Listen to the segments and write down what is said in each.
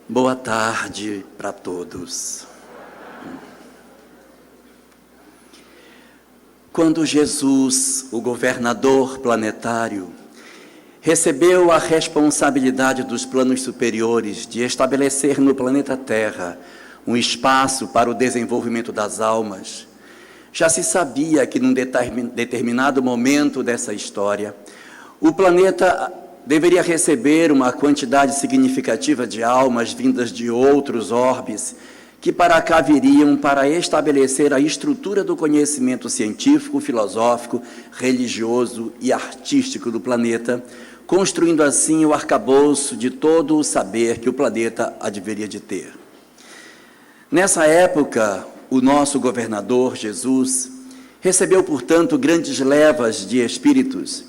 Boa tarde para todos. Quando Jesus, o governador planetário, recebeu a responsabilidade dos planos superiores de estabelecer no planeta Terra um espaço para o desenvolvimento das almas, já se sabia que num determinado momento dessa história, o planeta deveria receber uma quantidade significativa de almas vindas de outros orbes, que para cá viriam para estabelecer a estrutura do conhecimento científico, filosófico, religioso e artístico do planeta, construindo assim o arcabouço de todo o saber que o planeta haveria de ter. Nessa época, o nosso governador, Jesus, recebeu, portanto, grandes levas de espíritos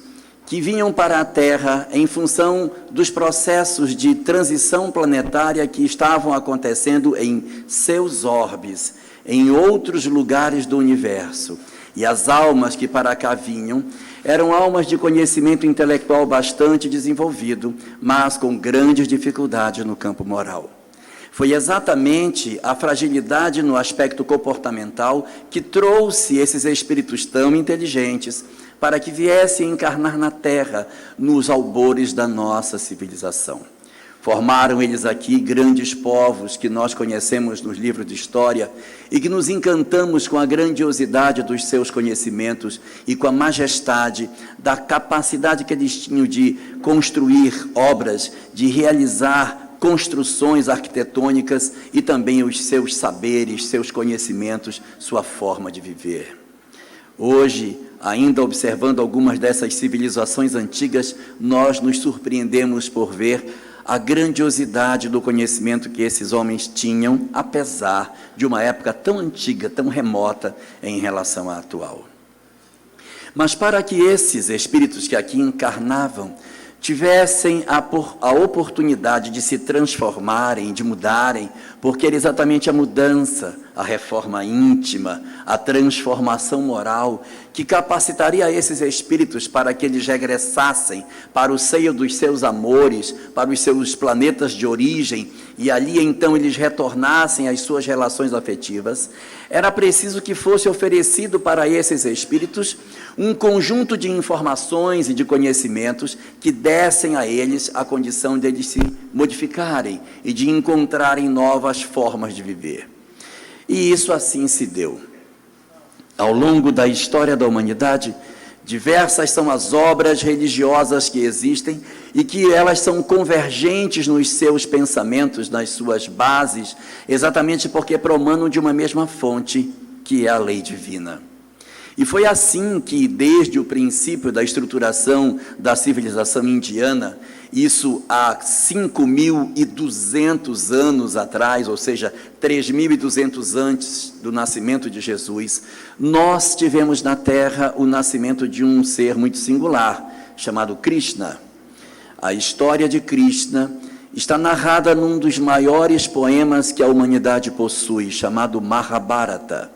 que vinham para a Terra em função dos processos de transição planetária que estavam acontecendo em seus orbes, em outros lugares do universo. E as almas que para cá vinham eram almas de conhecimento intelectual bastante desenvolvido, mas com grandes dificuldades no campo moral. Foi exatamente a fragilidade no aspecto comportamental que trouxe esses espíritos tão inteligentes para que viessem encarnar na Terra, nos albores da nossa civilização. Formaram eles aqui grandes povos que nós conhecemos nos livros de história e que nos encantamos com a grandiosidade dos seus conhecimentos e com a majestade da capacidade que eles tinham de construir obras, de realizar construções arquitetônicas e também os seus saberes, seus conhecimentos, sua forma de viver. Hoje, ainda observando algumas dessas civilizações antigas, nós nos surpreendemos por ver a grandiosidade do conhecimento que esses homens tinham, apesar de uma época tão antiga, tão remota em relação à atual. Mas para que esses espíritos que aqui encarnavam tivessem a oportunidade de se transformarem, de mudarem, porque era exatamente a mudança, a reforma íntima, a transformação moral, que capacitaria esses espíritos para que eles regressassem para o seio dos seus amores, para os seus planetas de origem, e ali então eles retornassem às suas relações afetivas, era preciso que fosse oferecido para esses espíritos um conjunto de informações e de conhecimentos que dessem a eles a condição de eles se modificarem e de encontrarem novas formas de viver. E isso assim se deu. Ao longo da história da humanidade, diversas são as obras religiosas que existem e que elas são convergentes nos seus pensamentos, nas suas bases, exatamente porque promanam de uma mesma fonte, que é a lei divina. E foi assim que, desde o princípio da estruturação da civilização indiana, isso há 5.200 anos atrás, ou seja, 3.200 antes do nascimento de Jesus, nós tivemos na Terra o nascimento de um ser muito singular, chamado Krishna. A história de Krishna está narrada num dos maiores poemas que a humanidade possui, chamado Mahabharata.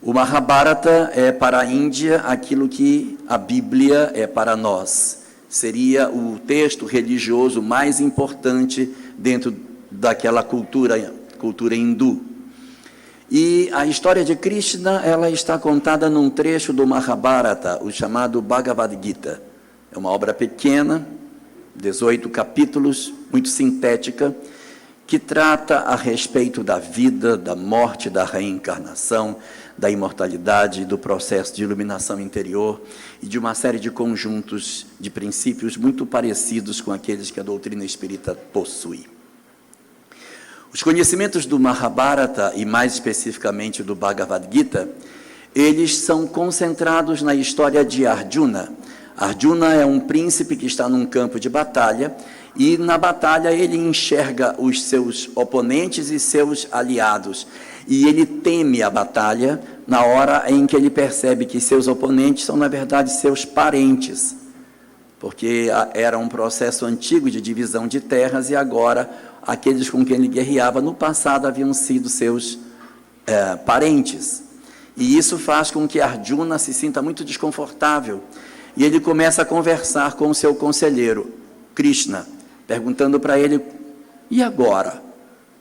O Mahabharata é para a Índia aquilo que a Bíblia é para nós. Seria o texto religioso mais importante dentro daquela cultura hindu. E a história de Krishna, ela está contada num trecho do Mahabharata, o chamado Bhagavad Gita. É uma obra pequena, 18 capítulos, muito sintética, que trata a respeito da vida, da morte, da reencarnação, da imortalidade, do processo de iluminação interior e de uma série de conjuntos de princípios muito parecidos com aqueles que a doutrina espírita possui. Os conhecimentos do Mahabharata, e mais especificamente do Bhagavad Gita, eles são concentrados na história de Arjuna. Arjuna é um príncipe que está num campo de batalha, e na batalha ele enxerga os seus oponentes e seus aliados, e ele teme a batalha na hora em que ele percebe que seus oponentes são, na verdade, seus parentes, porque era um processo antigo de divisão de terras, e agora aqueles com quem ele guerreava no passado haviam sido seus parentes. E isso faz com que Arjuna se sinta muito desconfortável, e ele começa a conversar com o seu conselheiro, Krishna, perguntando para ele: e agora?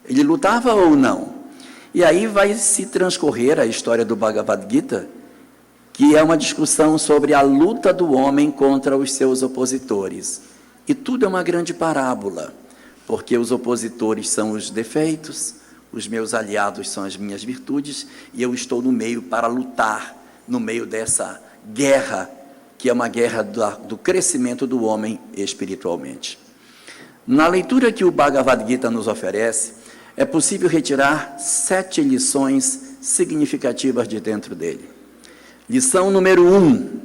Ele lutava ou não? E aí vai se transcorrer a história do Bhagavad Gita, que é uma discussão sobre a luta do homem contra os seus opositores. E tudo é uma grande parábola, porque os opositores são os defeitos, os meus aliados são as minhas virtudes, e eu estou no meio para lutar, no meio dessa guerra, que é uma guerra do crescimento do homem espiritualmente. Na leitura que o Bhagavad Gita nos oferece, é possível retirar 7 lições significativas de dentro dele. Lição número 1,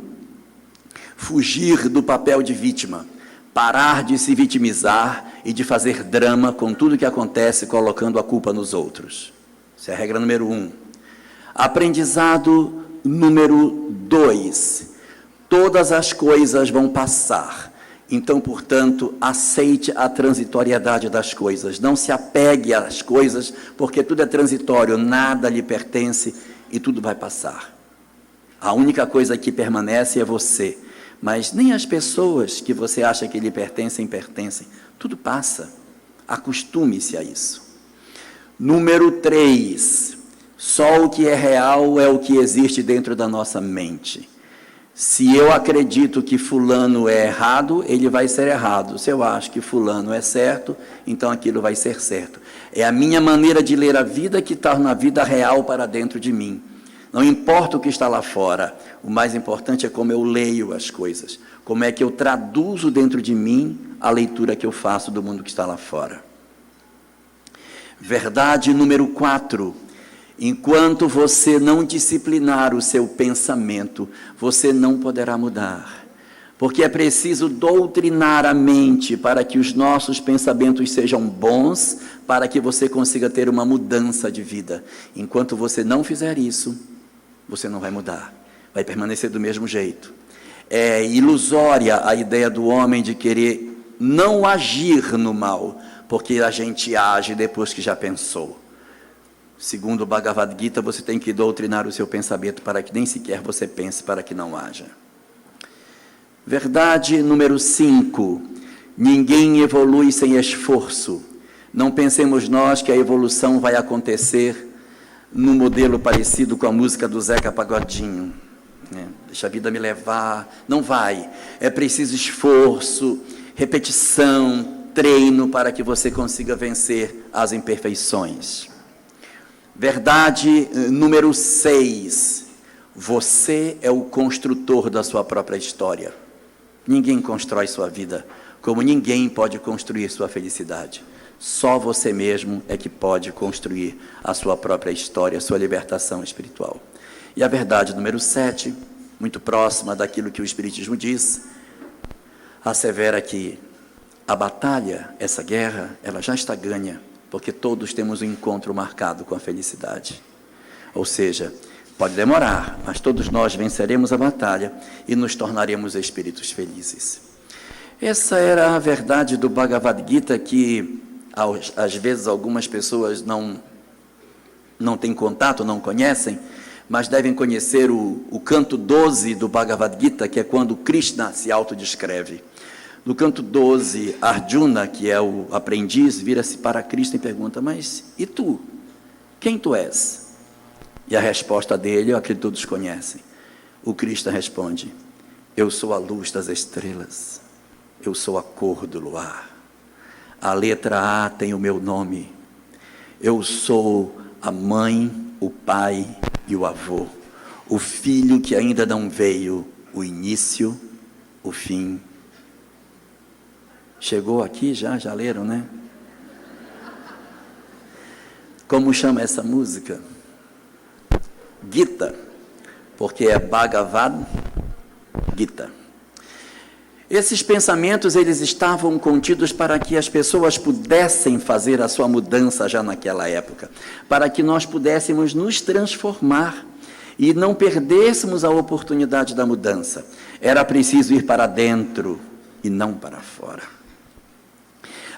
fugir do papel de vítima, parar de se vitimizar e de fazer drama com tudo que acontece colocando a culpa nos outros. Essa é a regra número 1. Aprendizado número 2, todas as coisas vão passar, então, portanto, aceite a transitoriedade das coisas, não se apegue às coisas, porque tudo é transitório, nada lhe pertence e tudo vai passar. A única coisa que permanece é você, mas nem as pessoas que você acha que lhe pertencem, tudo passa, acostume-se a isso. Número 3, só o que é real é o que existe dentro da nossa mente. Se eu acredito que fulano é errado, ele vai ser errado. Se eu acho que fulano é certo, então aquilo vai ser certo. É a minha maneira de ler a vida que torna a vida real para dentro de mim. Não importa o que está lá fora, o mais importante é como eu leio as coisas, como é que eu traduzo dentro de mim a leitura que eu faço do mundo que está lá fora. Verdade número 4. Enquanto você não disciplinar o seu pensamento, você não poderá mudar. Porque é preciso doutrinar a mente para que os nossos pensamentos sejam bons, para que você consiga ter uma mudança de vida. Enquanto você não fizer isso, você não vai mudar, vai permanecer do mesmo jeito. É ilusória a ideia do homem de querer não agir no mal, porque a gente age depois que já pensou. Segundo o Bhagavad Gita, você tem que doutrinar o seu pensamento para que nem sequer você pense, para que não haja. Verdade número 5. Ninguém evolui sem esforço. Não pensemos nós que a evolução vai acontecer num modelo parecido com a música do Zeca Pagodinho. Deixa a vida me levar. Não vai. É preciso esforço, repetição, treino para que você consiga vencer as imperfeições. Verdade número 6. Você é o construtor da sua própria história. Ninguém constrói sua vida, como ninguém pode construir sua felicidade. Só você mesmo é que pode construir a sua própria história, a sua libertação espiritual. E a verdade número 7, muito próxima daquilo que o Espiritismo diz, assevera que a batalha, essa guerra, ela já está ganha, porque todos temos um encontro marcado com a felicidade. Ou seja, pode demorar, mas todos nós venceremos a batalha e nos tornaremos espíritos felizes. Essa era a verdade do Bhagavad Gita, que às vezes algumas pessoas não têm contato, não conhecem, mas devem conhecer o canto 12 do Bhagavad Gita, que é quando Krishna se autodescreve. No canto 12, Arjuna, que é o aprendiz, vira-se para Krishna e pergunta: mas e tu? Quem tu és? E a resposta dele, eu acredito que todos conhecem. O Krishna responde: eu sou a luz das estrelas, eu sou a cor do luar, a letra A tem o meu nome, eu sou a mãe, o pai e o avô, o filho que ainda não veio, o início, o fim. Chegou aqui já leram, né? Como chama essa música? Gita, porque é Bhagavad Gita. Esses pensamentos, eles estavam contidos para que as pessoas pudessem fazer a sua mudança já naquela época, para que nós pudéssemos nos transformar e não perdêssemos a oportunidade da mudança. Era preciso ir para dentro e não para fora.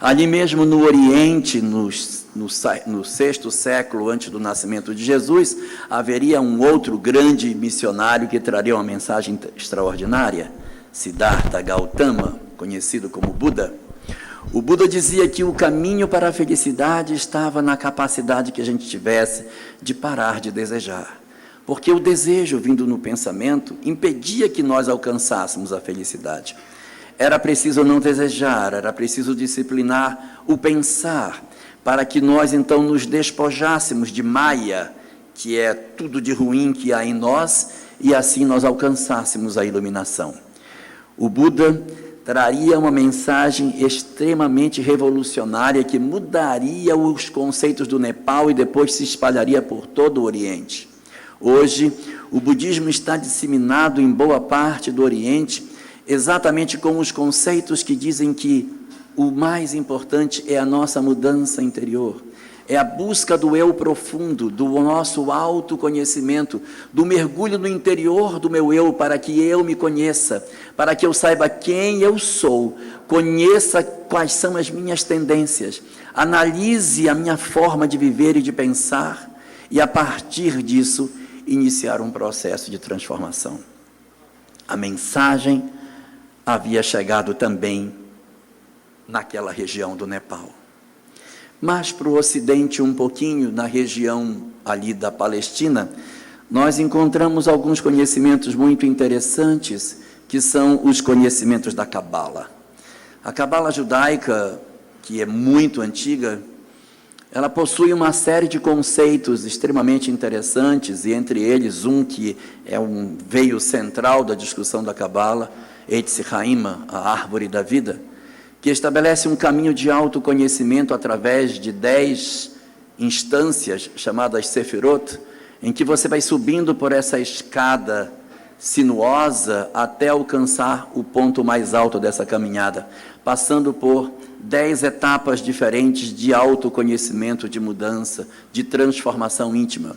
Ali mesmo no Oriente, no 6º século antes do nascimento de Jesus, haveria um outro grande missionário que traria uma mensagem extraordinária, Siddhartha Gautama, conhecido como Buda. O Buda dizia que o caminho para a felicidade estava na capacidade que a gente tivesse de parar de desejar. Porque o desejo, vindo no pensamento, impedia que nós alcançássemos a felicidade. Era preciso não desejar, era preciso disciplinar o pensar, para que nós então nos despojássemos de Maya, que é tudo de ruim que há em nós, e assim nós alcançássemos a iluminação. O Buda traria uma mensagem extremamente revolucionária que mudaria os conceitos do Nepal e depois se espalharia por todo o Oriente. Hoje, o budismo está disseminado em boa parte do Oriente, exatamente com os conceitos que dizem que o mais importante é a nossa mudança interior, é a busca do eu profundo, do nosso autoconhecimento, do mergulho no interior do meu eu, para que eu me conheça, para que eu saiba quem eu sou, conheça quais são as minhas tendências, analise a minha forma de viver e de pensar, e a partir disso, iniciar um processo de transformação. A mensagem havia chegado também naquela região do Nepal. Mas para o Ocidente, um pouquinho, na região ali da Palestina, nós encontramos alguns conhecimentos muito interessantes, que são os conhecimentos da Cabala. A Cabala judaica, que é muito antiga, ela possui uma série de conceitos extremamente interessantes, e entre eles um que é um veio central da discussão da Cabala, Eitz Haim, a árvore da vida, que estabelece um caminho de autoconhecimento através de 10 instâncias, chamadas Sefirot, em que você vai subindo por essa escada sinuosa até alcançar o ponto mais alto dessa caminhada, passando por 10 etapas diferentes de autoconhecimento, de mudança, de transformação íntima.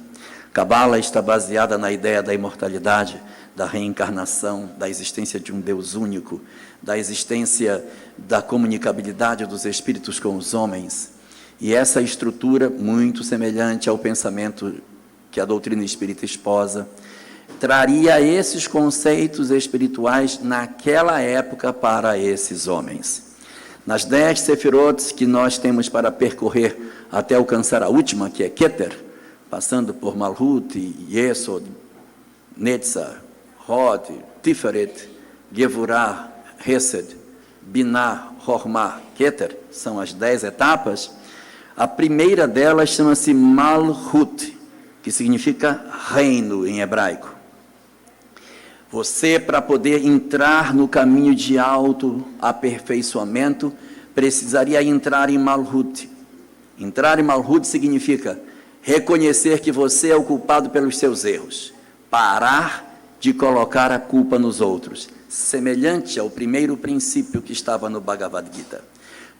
Cabala está baseada na ideia da imortalidade, da reencarnação, da existência de um Deus único, da existência da comunicabilidade dos espíritos com os homens. E essa estrutura, muito semelhante ao pensamento que a doutrina espírita esposa, traria esses conceitos espirituais naquela época para esses homens. Nas 10 Sefirot que nós temos para percorrer até alcançar a última, que é Keter, passando por Malhut, Yesod, Netzah, Hod, Tiferet, Gevurah, Hesed, Binah, Hormah, Keter, são as 10 etapas. A primeira delas chama-se Malhut, que significa reino em hebraico. Você, para poder entrar no caminho de autoaperfeiçoamento, precisaria entrar em Malhut. Entrar em Malhut significa reconhecer que você é o culpado pelos seus erros, parar de colocar a culpa nos outros, semelhante ao primeiro princípio que estava no Bhagavad Gita.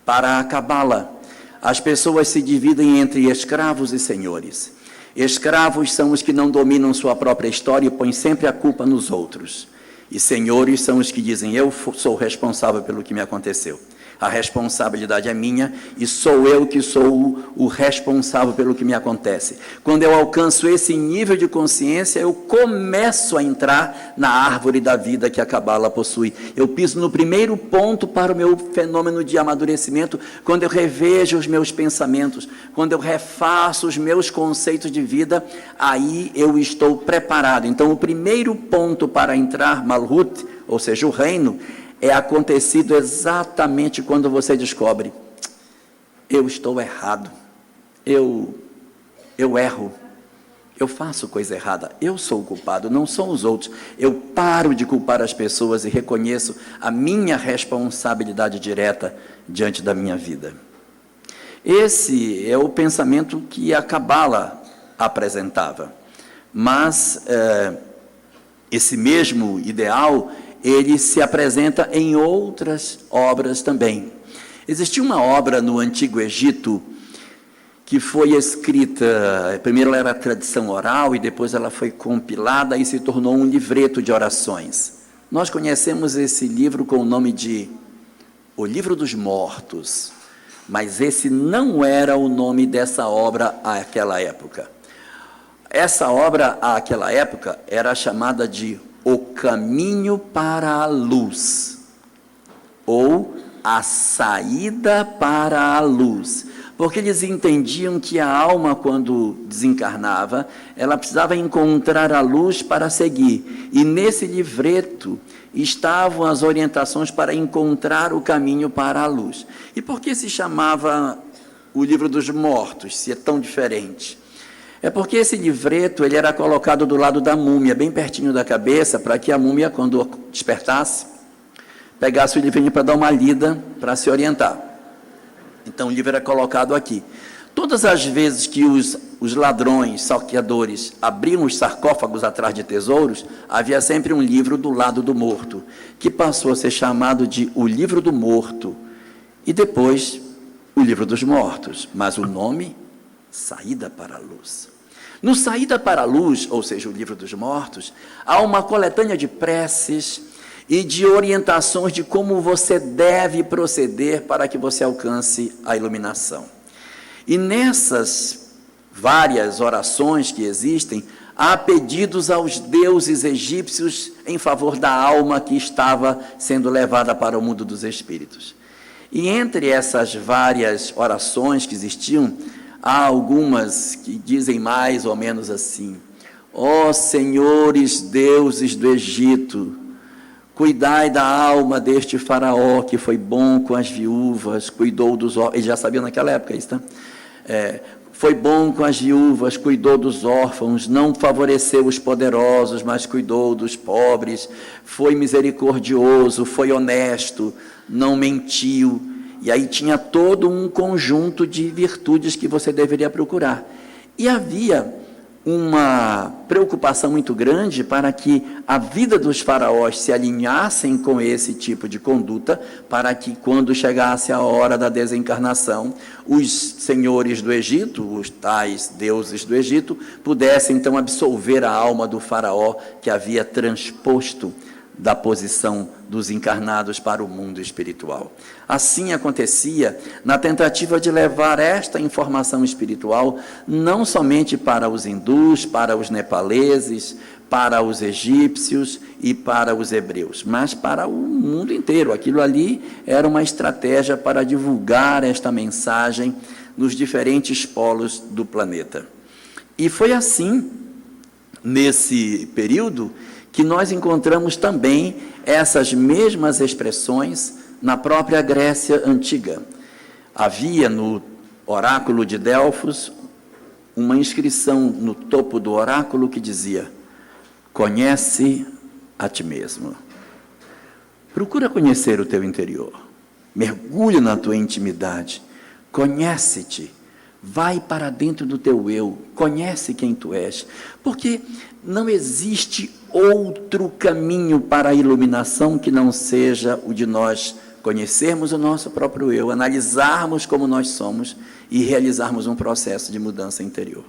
Para a Cabala, as pessoas se dividem entre escravos e senhores. Escravos são os que não dominam sua própria história e põem sempre a culpa nos outros. E senhores são os que dizem, eu sou responsável pelo que me aconteceu. A responsabilidade é minha e sou eu que sou o responsável pelo que me acontece. Quando eu alcanço esse nível de consciência, eu começo a entrar na árvore da vida que a Cabala possui. Eu piso no primeiro ponto para o meu fenômeno de amadurecimento, quando eu revejo os meus pensamentos, quando eu refaço os meus conceitos de vida, aí eu estou preparado. Então, o primeiro ponto para entrar Malhut, ou seja, o reino, é acontecido exatamente quando você descobre, eu estou errado, eu erro, eu faço coisa errada, eu sou o culpado, não são os outros. Eu paro de culpar as pessoas e reconheço a minha responsabilidade direta diante da minha vida. Esse é o pensamento que a Cabala apresentava, mas esse mesmo ideal, ele se apresenta em outras obras também. Existia uma obra no Antigo Egito que foi escrita, primeiro ela era tradição oral e depois ela foi compilada e se tornou um livreto de orações. Nós conhecemos esse livro com o nome de O Livro dos Mortos, mas esse não era o nome dessa obra àquela época. Essa obra àquela época era chamada de O Caminho para a Luz, ou a saída para a luz, porque eles entendiam que a alma, quando desencarnava, ela precisava encontrar a luz para seguir, e nesse livreto estavam as orientações para encontrar o caminho para a luz. E por que se chamava o livro dos mortos, se é tão diferente? É porque esse livreto ele era colocado do lado da múmia, bem pertinho da cabeça, para que a múmia, quando despertasse, pegasse o livrinho para dar uma lida, para se orientar. Então o livro era colocado aqui. Todas as vezes que os ladrões, saqueadores, abriam os sarcófagos atrás de tesouros, havia sempre um livro do lado do morto, que passou a ser chamado de o livro do morto, e depois o livro dos mortos, mas o nome, Saída para a Luz. No Saída para a Luz, ou seja, o livro dos mortos, há uma coletânea de preces e de orientações de como você deve proceder para que você alcance a iluminação. E nessas várias orações que existem, há pedidos aos deuses egípcios em favor da alma que estava sendo levada para o mundo dos espíritos. E entre essas várias orações que existiam, há algumas que dizem mais ou menos assim: ó senhores deuses do Egito, cuidai da alma deste faraó que foi bom com as viúvas, cuidou dos órfãos. Eles já sabiam naquela época isso, tá? Foi bom com as viúvas, cuidou dos órfãos, não favoreceu os poderosos, mas cuidou dos pobres, foi misericordioso, foi honesto, não mentiu. E aí tinha todo um conjunto de virtudes que você deveria procurar. E havia uma preocupação muito grande para que a vida dos faraós se alinhassem com esse tipo de conduta, para que quando chegasse a hora da desencarnação, os senhores do Egito, os tais deuses do Egito, pudessem então absolver a alma do faraó que havia transposto da posição dos encarnados para o mundo espiritual. Assim acontecia na tentativa de levar esta informação espiritual não somente para os hindus, para os nepaleses, para os egípcios e para os hebreus, mas para o mundo inteiro. Aquilo ali era uma estratégia para divulgar esta mensagem nos diferentes polos do planeta. E foi assim, nesse período, que nós encontramos também essas mesmas expressões na própria Grécia Antiga. Havia no oráculo de Delfos uma inscrição no topo do oráculo que dizia: conhece a ti mesmo. Procura conhecer o teu interior, mergulha na tua intimidade, conhece-te, vai para dentro do teu eu, conhece quem tu és, porque não existe outro caminho para a iluminação que não seja o de nós conhecermos o nosso próprio eu, analisarmos como nós somos e realizarmos um processo de mudança interior.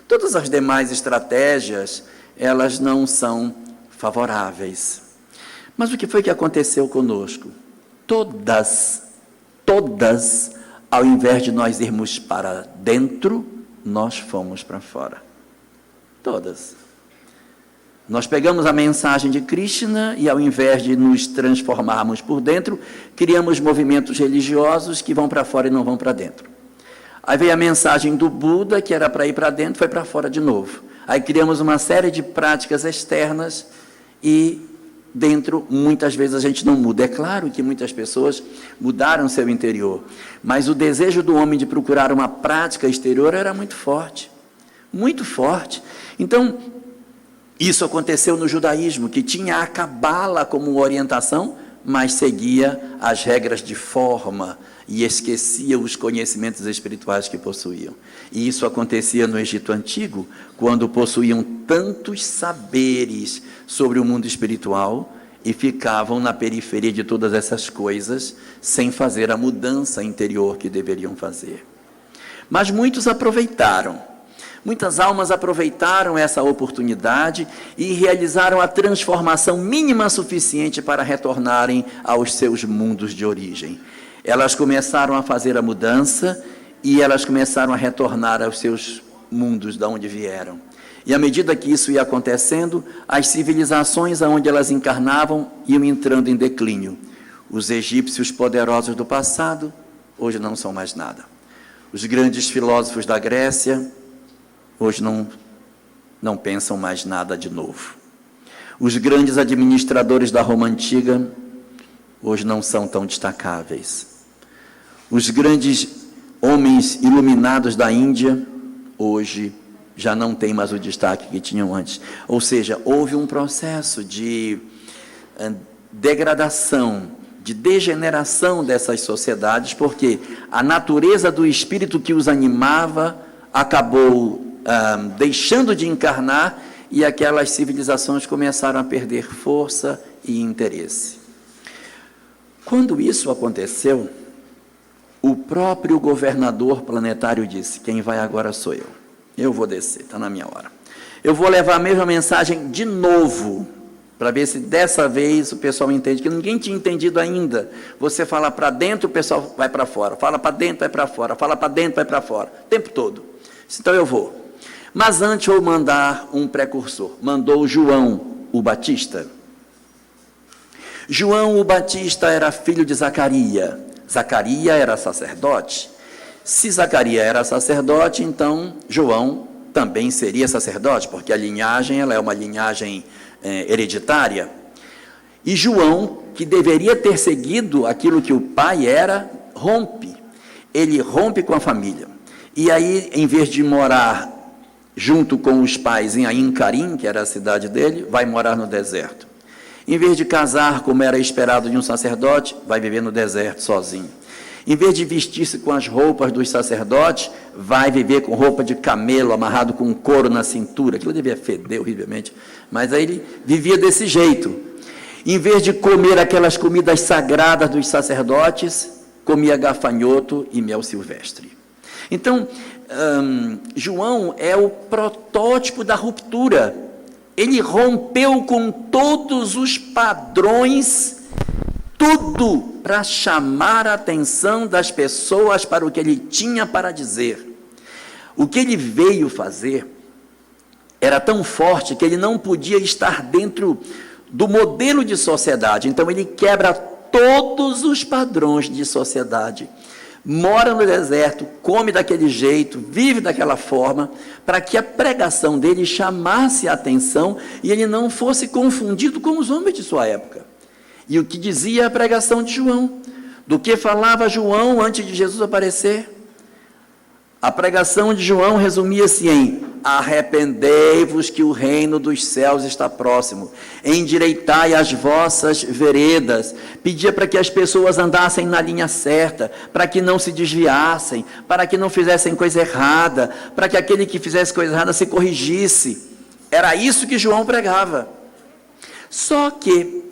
Todas as demais estratégias, elas não são favoráveis. Mas o que foi que aconteceu conosco? Todas, ao invés de nós irmos para dentro, nós fomos para fora. Todas. Nós pegamos a mensagem de Krishna e, ao invés de nos transformarmos por dentro, criamos movimentos religiosos que vão para fora e não vão para dentro. Aí veio a mensagem do Buda, que era para ir para dentro, foi para fora de novo. Aí criamos uma série de práticas externas e dentro, muitas vezes, a gente não muda. É claro que muitas pessoas mudaram seu interior, mas o desejo do homem de procurar uma prática exterior era muito forte. Muito forte. Então, isso aconteceu no judaísmo, que tinha a cabala como orientação, mas seguia as regras de forma e esquecia os conhecimentos espirituais que possuíam. E isso acontecia no Egito Antigo, quando possuíam tantos saberes sobre o mundo espiritual e ficavam na periferia de todas essas coisas, sem fazer a mudança interior que deveriam fazer. Mas muitos aproveitaram. Muitas almas aproveitaram essa oportunidade e realizaram a transformação mínima suficiente para retornarem aos seus mundos de origem. Elas começaram a fazer a mudança e elas começaram a retornar aos seus mundos de onde vieram. E à medida que isso ia acontecendo, as civilizações aonde elas encarnavam iam entrando em declínio. Os egípcios poderosos do passado, hoje não são mais nada. Os grandes filósofos da Grécia, hoje não pensam mais nada de novo. Os grandes administradores da Roma Antiga, hoje não são tão destacáveis. Os grandes homens iluminados da Índia, hoje já não têm mais o destaque que tinham antes. Ou seja, houve um processo de degradação, de degeneração dessas sociedades, porque a natureza do espírito que os animava acabou deixando de encarnar e aquelas civilizações começaram a perder força e interesse. Quando isso aconteceu, o próprio governador planetário disse: quem vai agora sou eu. Eu vou descer, está na minha hora. Eu vou levar a mesma mensagem de novo, para ver se dessa vez o pessoal entende, que ninguém tinha entendido ainda. Você fala para dentro, o pessoal vai para fora. Fala para dentro, vai para fora. Fala para dentro, vai para fora. O tempo todo. Então eu vou. Mas antes eu vou mandar um precursor. Mandou João, o Batista. João, o Batista, era filho de Zacarias. Zacarias era sacerdote. Se Zacarias era sacerdote, então João também seria sacerdote, porque a linhagem ela é uma linhagem hereditária. E João, que deveria ter seguido aquilo que o pai era, rompe. Ele rompe com a família. E aí, em vez de morar junto com os pais em Ain Carim, que era a cidade dele, vai morar no deserto. Em vez de casar, como era esperado de um sacerdote, vai viver no deserto sozinho. Em vez de vestir-se com as roupas dos sacerdotes, vai viver com roupa de camelo, amarrado com um couro na cintura. Aquilo devia feder horrivelmente, mas aí ele vivia desse jeito. Em vez de comer aquelas comidas sagradas dos sacerdotes, comia gafanhoto e mel silvestre. Então, João é o protótipo da ruptura. Ele rompeu com todos os padrões, tudo para chamar a atenção das pessoas para o que ele tinha para dizer. O que ele veio fazer era tão forte que ele não podia estar dentro do modelo de sociedade. Então ele quebra todos os padrões de sociedade. Mora no deserto, come daquele jeito, vive daquela forma, para que a pregação dele chamasse a atenção e ele não fosse confundido com os homens de sua época. E o que dizia a pregação de João? Do que falava João antes de Jesus aparecer? A pregação de João resumia-se em: arrependei-vos que o reino dos céus está próximo, endireitai as vossas veredas. Pedia para que as pessoas andassem na linha certa, para que não se desviassem, para que não fizessem coisa errada, para que aquele que fizesse coisa errada se corrigisse. Era isso que João pregava. Só que,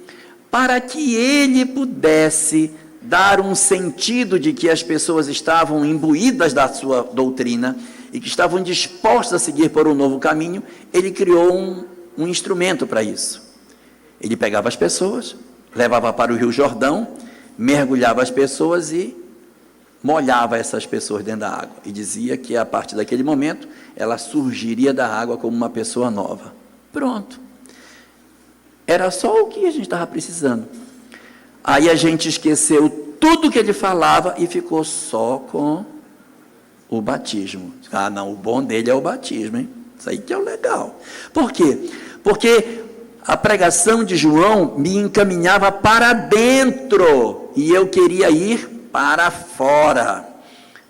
para que ele pudesse dar um sentido de que as pessoas estavam imbuídas da sua doutrina e que estavam dispostos a seguir por um novo caminho, ele criou um instrumento para isso. Ele pegava as pessoas, levava para o Rio Jordão, mergulhava as pessoas e molhava essas pessoas dentro da água. E dizia que a partir daquele momento, ela surgiria da água como uma pessoa nova. Pronto. Era só o que a gente estava precisando. Aí a gente esqueceu tudo que ele falava e ficou só com o batismo. Ah, não, o bom dele é o batismo, hein? Isso aí que é o legal. Por quê? Porque a pregação de João me encaminhava para dentro e eu queria ir para fora.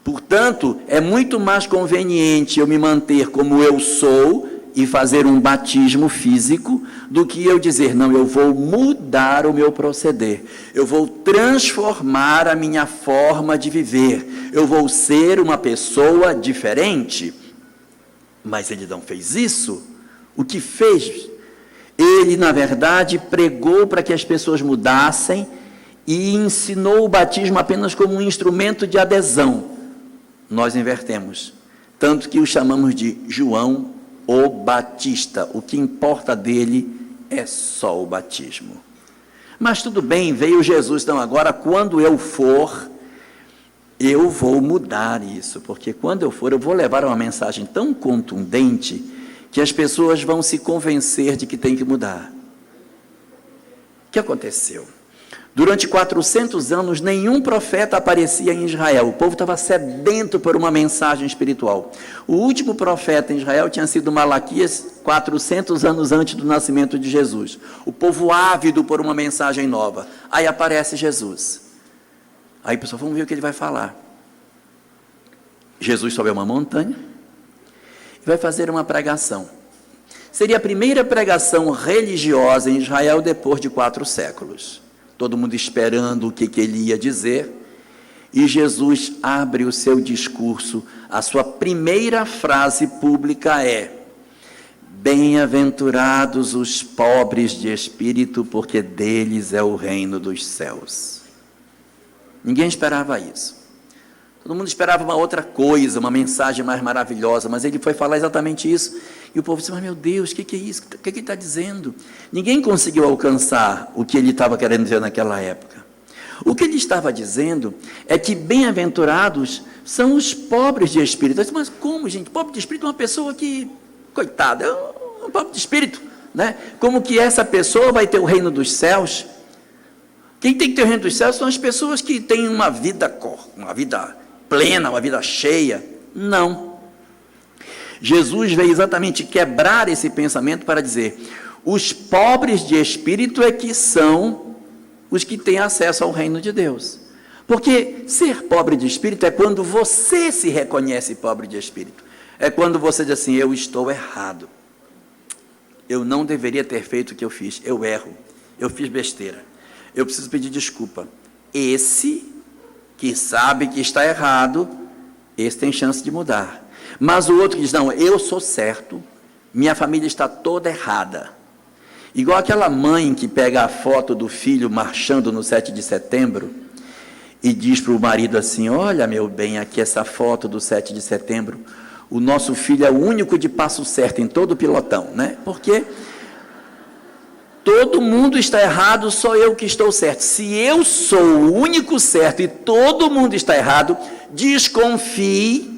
Portanto, é muito mais conveniente eu me manter como eu sou e fazer um batismo físico, do que eu dizer: não, eu vou mudar o meu proceder, eu vou transformar a minha forma de viver, eu vou ser uma pessoa diferente. Mas ele não fez isso. O que fez? Ele, na verdade, pregou para que as pessoas mudassem e ensinou o batismo apenas como um instrumento de adesão. Nós invertemos, tanto que o chamamos de João o Batista. O que importa dele é só o batismo. Mas tudo bem, veio Jesus, então agora quando eu for, eu vou mudar isso, porque quando eu for, eu vou levar uma mensagem tão contundente que as pessoas vão se convencer de que tem que mudar. O que aconteceu? Durante 400 anos, nenhum profeta aparecia em Israel. O povo estava sedento por uma mensagem espiritual. O último profeta em Israel tinha sido Malaquias, 400 anos antes do nascimento de Jesus. O povo ávido por uma mensagem nova. Aí aparece Jesus. Aí, pessoal, vamos ver o que ele vai falar. Jesus sobe a uma montanha e vai fazer uma pregação. Seria a primeira pregação religiosa em Israel depois de 4 séculos. Todo mundo esperando o que ele ia dizer, e Jesus abre o seu discurso. A sua primeira frase pública é: bem-aventurados os pobres de espírito, porque deles é o reino dos céus. Ninguém esperava isso. Todo mundo esperava uma outra coisa, uma mensagem mais maravilhosa, mas ele foi falar exatamente isso, e o povo disse: mas meu Deus, o que é isso? O que ele está dizendo? Ninguém conseguiu alcançar o que ele estava querendo dizer naquela época. O que ele estava dizendo é que bem-aventurados são os pobres de espírito. Eu disse: mas como, gente? Pobre de espírito é uma pessoa que, coitada, é um pobre de espírito, né? Como que essa pessoa vai ter o reino dos céus? Quem tem que ter o reino dos céus são as pessoas que têm uma vida plena, uma vida cheia. Não. Jesus veio exatamente quebrar esse pensamento para dizer: os pobres de espírito é que são os que têm acesso ao reino de Deus. Porque ser pobre de espírito é quando você se reconhece pobre de espírito. É quando você diz assim: eu estou errado. Eu não deveria ter feito o que eu fiz. Eu erro. Eu fiz besteira. Eu preciso pedir desculpa. Esse que sabe que está errado, esse tem chance de mudar. Mas o outro que diz: não, eu sou certo, minha família está toda errada. Igual aquela mãe que pega a foto do filho marchando no 7 de setembro e diz para o marido assim: olha, meu bem, aqui essa foto do 7 de setembro, o nosso filho é o único de passo certo em todo o pelotão, né? Porque todo mundo está errado, só eu que estou certo. Se eu sou o único certo e todo mundo está errado, desconfie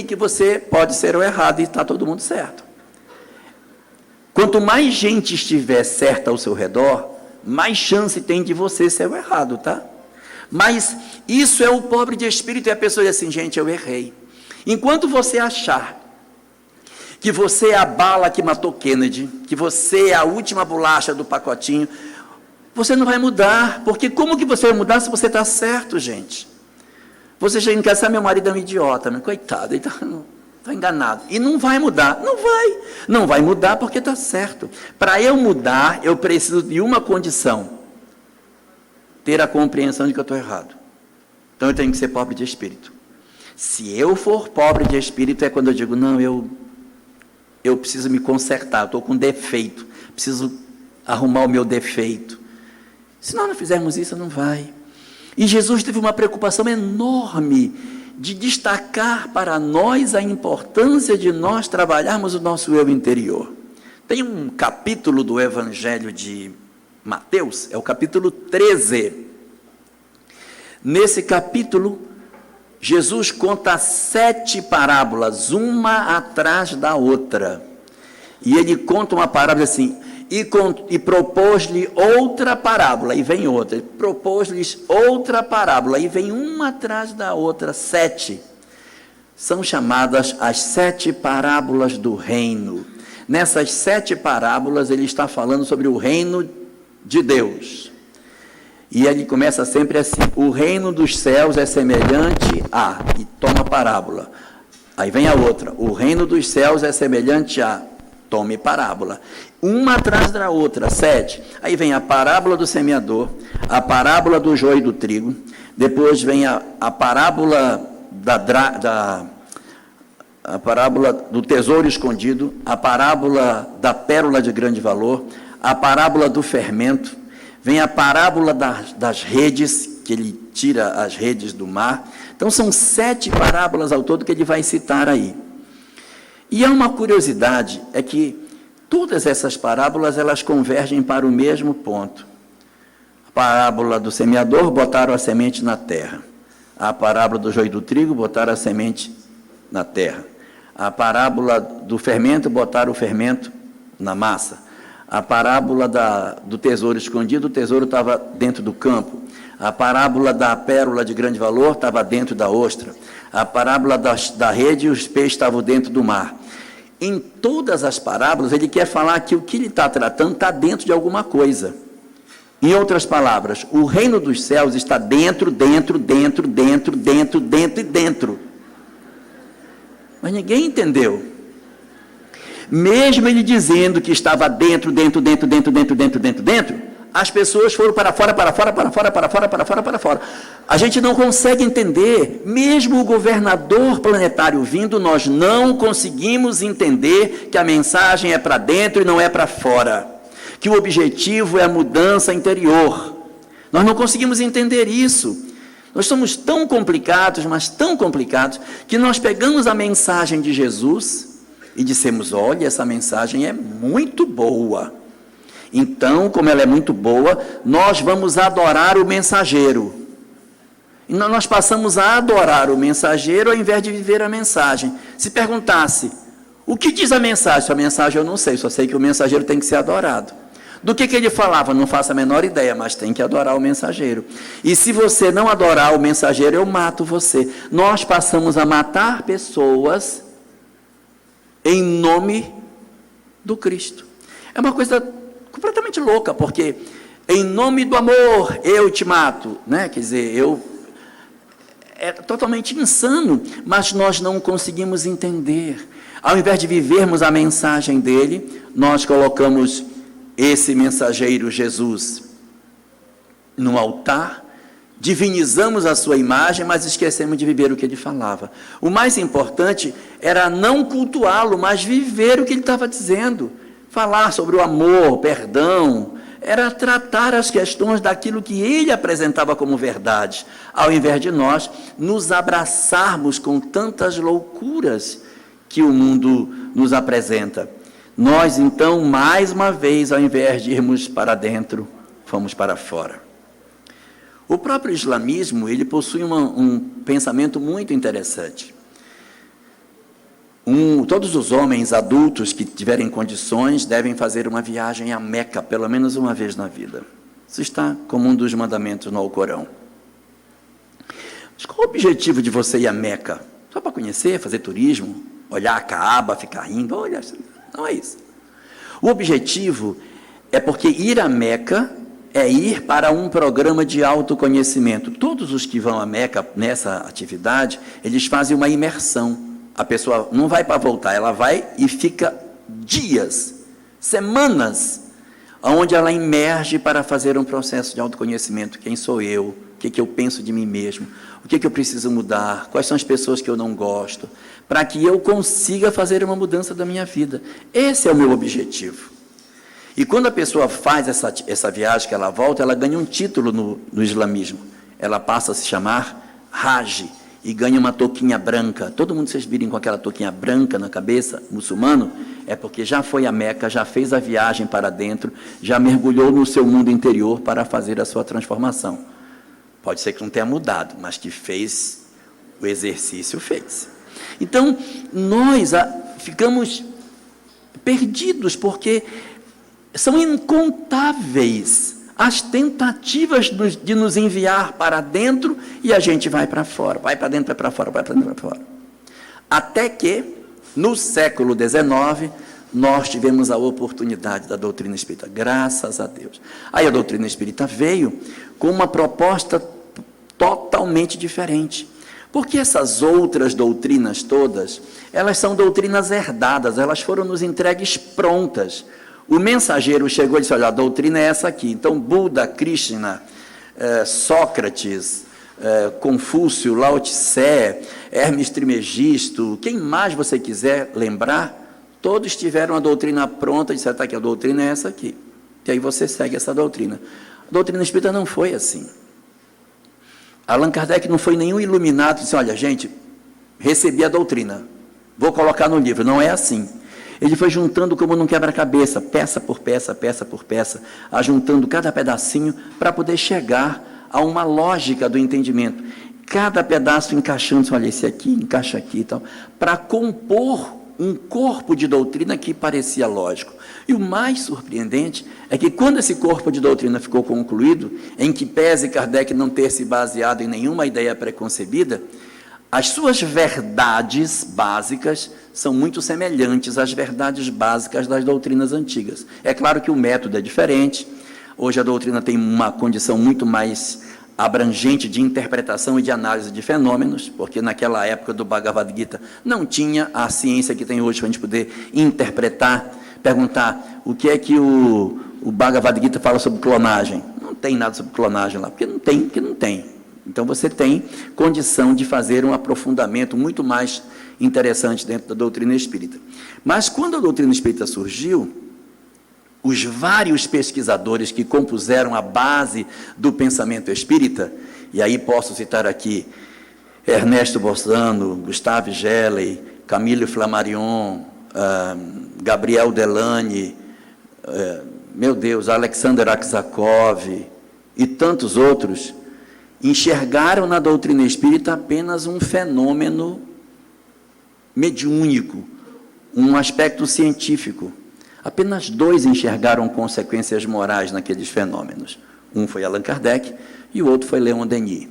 que você pode ser o errado e está todo mundo certo. Quanto mais gente estiver certa ao seu redor, mais chance tem de você ser o errado, tá? Mas isso é o pobre de espírito, e a pessoa diz assim: gente, eu errei. Enquanto você achar que você é a bala que matou Kennedy, que você é a última bolacha do pacotinho, você não vai mudar. Porque como que você vai mudar se você está certo, gente? Você chega em casa: meu marido é um idiota, meu coitado, ele está enganado. E não vai mudar. Não vai mudar porque está certo. Para eu mudar, eu preciso de uma condição: ter a compreensão de que eu estou errado. Então eu tenho que ser pobre de espírito. Se eu for pobre de espírito, é quando eu digo: não, eu preciso me consertar, eu estou com defeito, preciso arrumar o meu defeito. Se nós não fizermos isso, não vai. E Jesus teve uma preocupação enorme de destacar para nós a importância de nós trabalharmos o nosso eu interior. Tem um capítulo do Evangelho de Mateus, é o capítulo 13. Nesse capítulo, Jesus conta 7 parábolas, uma atrás da outra. E ele conta uma parábola assim: e propôs-lhe outra parábola, e vem outra. Propôs-lhes outra parábola, e vem uma atrás da outra, 7. São chamadas as 7 parábolas do reino. Nessas 7 parábolas, ele está falando sobre o reino de Deus. E ele começa sempre assim: o reino dos céus é semelhante a... e toma a parábola. Aí vem a outra: o reino dos céus é semelhante a... tome parábola. Uma atrás da outra, 7. Aí vem a parábola do semeador, a parábola do joio e do trigo, depois vem a parábola a parábola do tesouro escondido, a parábola da pérola de grande valor, a parábola do fermento, vem a parábola das redes, que ele tira as redes do mar. Então são 7 parábolas ao todo que ele vai citar aí. E há uma curiosidade, é que todas essas parábolas, elas convergem para o mesmo ponto. A parábola do semeador, botaram a semente na terra. A parábola do joio e do trigo, botaram a semente na terra. A parábola do fermento, botaram o fermento na massa. A parábola do tesouro escondido, o tesouro estava dentro do campo. A parábola da pérola de grande valor estava dentro da ostra. A parábola da rede, os peixes estavam dentro do mar. Em todas as parábolas, ele quer falar que o que ele está tratando está dentro de alguma coisa. Em outras palavras, o reino dos céus está dentro. Mas ninguém entendeu. Mesmo ele dizendo que estava dentro, as pessoas foram para fora. A gente não consegue entender, mesmo o governador planetário vindo, nós não conseguimos entender que a mensagem é para dentro e não é para fora, que o objetivo é a mudança interior. Nós não conseguimos entender isso. Nós somos tão complicados, mas tão complicados, que nós pegamos a mensagem de Jesus e dissemos, olha, essa mensagem é muito boa. Então, como ela é muito boa, nós vamos adorar o mensageiro. E nós passamos a adorar o mensageiro ao invés de viver a mensagem. Se perguntasse, o que diz a mensagem? A mensagem eu não sei, só sei que o mensageiro tem que ser adorado. Do que ele falava? Não faço a menor ideia, mas tem que adorar o mensageiro. E se você não adorar o mensageiro, eu mato você. Nós passamos a matar pessoas em nome do Cristo. É uma coisa completamente louca, porque em nome do amor eu te mato, né? Quer dizer, é totalmente insano, mas nós não conseguimos entender. Ao invés de vivermos a mensagem dele, nós colocamos esse mensageiro Jesus no altar, divinizamos a sua imagem, mas esquecemos de viver o que ele falava. O mais importante era não cultuá-lo, mas viver o que ele estava dizendo. Falar sobre o amor, perdão, era tratar as questões daquilo que ele apresentava como verdade, ao invés de nós nos abraçarmos com tantas loucuras que o mundo nos apresenta. Nós, então, mais uma vez, ao invés de irmos para dentro, fomos para fora. O próprio islamismo, ele possui um pensamento muito interessante. Todos os homens adultos que tiverem condições devem fazer uma viagem a Meca, pelo menos uma vez na vida. Isso está como um dos mandamentos no Alcorão. Mas qual o objetivo de você ir a Meca? Só para conhecer, fazer turismo, olhar a Caaba, ficar rindo? Olha, não é isso. O objetivo é porque ir a Meca é ir para um programa de autoconhecimento. Todos os que vão a Meca nessa atividade, eles fazem uma imersão. A pessoa não vai para voltar, ela vai e fica dias, semanas, onde ela emerge para fazer um processo de autoconhecimento. Quem sou eu? O que eu penso de mim mesmo? O que eu preciso mudar? Quais são as pessoas que eu não gosto? Para que eu consiga fazer uma mudança da minha vida. Esse é o meu objetivo. E quando a pessoa faz essa viagem, que ela volta, ela ganha um título no islamismo. Ela passa a se chamar Hajj. E ganha uma touquinha branca. Todo mundo, vocês virem com aquela touquinha branca na cabeça, muçulmano, é porque já foi a Meca, já fez a viagem para dentro, já mergulhou no seu mundo interior para fazer a sua transformação. Pode ser que não tenha mudado, mas que fez o exercício, fez. Então, nós ficamos perdidos, porque são incontáveis as tentativas de nos enviar para dentro e a gente vai para fora, vai para dentro, vai para fora, vai para dentro, vai para fora. Até que, no século XIX, nós tivemos a oportunidade da doutrina espírita, graças a Deus. Aí a doutrina espírita veio com uma proposta totalmente diferente. Porque essas outras doutrinas todas, elas são doutrinas herdadas, elas foram nos entregues prontas. O mensageiro chegou e disse, olha, a doutrina é essa aqui. Então, Buda, Krishna, Sócrates, Confúcio, Lao Tse, Hermes Trismegisto, quem mais você quiser lembrar, todos tiveram a doutrina pronta e disseram, tá aqui, a doutrina é essa aqui. E aí você segue essa doutrina. A doutrina espírita não foi assim. Allan Kardec não foi nenhum iluminado, disse, olha, gente, recebi a doutrina, vou colocar no livro. Não é assim. Ele foi juntando como num quebra-cabeça, peça por peça, ajuntando cada pedacinho para poder chegar a uma lógica do entendimento. Cada pedaço encaixando, olha, esse aqui, encaixa aqui e tal, para compor um corpo de doutrina que parecia lógico. E o mais surpreendente é que quando esse corpo de doutrina ficou concluído, em que pese Kardec não ter se baseado em nenhuma ideia preconcebida, as suas verdades básicas são muito semelhantes às verdades básicas das doutrinas antigas. É claro que o método é diferente. Hoje a doutrina tem uma condição muito mais abrangente de interpretação e de análise de fenômenos, porque naquela época do Bhagavad Gita não tinha a ciência que tem hoje para a gente poder interpretar, perguntar o que é que o Bhagavad Gita fala sobre clonagem. Não tem nada sobre clonagem lá, porque não tem. Então você tem condição de fazer um aprofundamento muito mais interessante dentro da doutrina espírita. Mas quando a doutrina espírita surgiu, os vários pesquisadores que compuseram a base do pensamento espírita, e aí posso citar aqui Ernesto Bolzano, Gustave Geley, Camille Flammarion, Gabriel Delany, Alexander Aksakov e tantos outros, enxergaram na doutrina espírita apenas um fenômeno mediúnico, um aspecto científico. Apenas 2 enxergaram consequências morais naqueles fenômenos. Um foi Allan Kardec e o outro foi Leon Denis.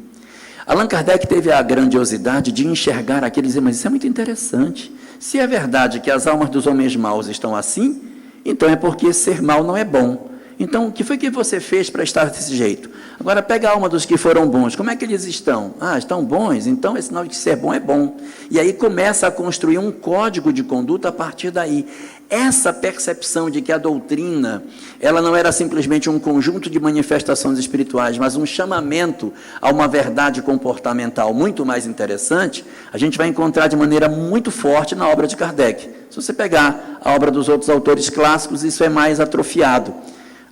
Allan Kardec teve a grandiosidade de enxergar aquilo e dizer, mas isso é muito interessante. Se é verdade que as almas dos homens maus estão assim, então é porque ser mau não é bom. Então, o que foi que você fez para estar desse jeito? Agora, pega a alma dos que foram bons. Como é que eles estão? Estão bons? Então, é sinal de que ser bom é bom. E aí começa a construir um código de conduta a partir daí. Essa percepção de que a doutrina, ela não era simplesmente um conjunto de manifestações espirituais, mas um chamamento a uma verdade comportamental muito mais interessante, a gente vai encontrar de maneira muito forte na obra de Kardec. Se você pegar a obra dos outros autores clássicos, isso é mais atrofiado,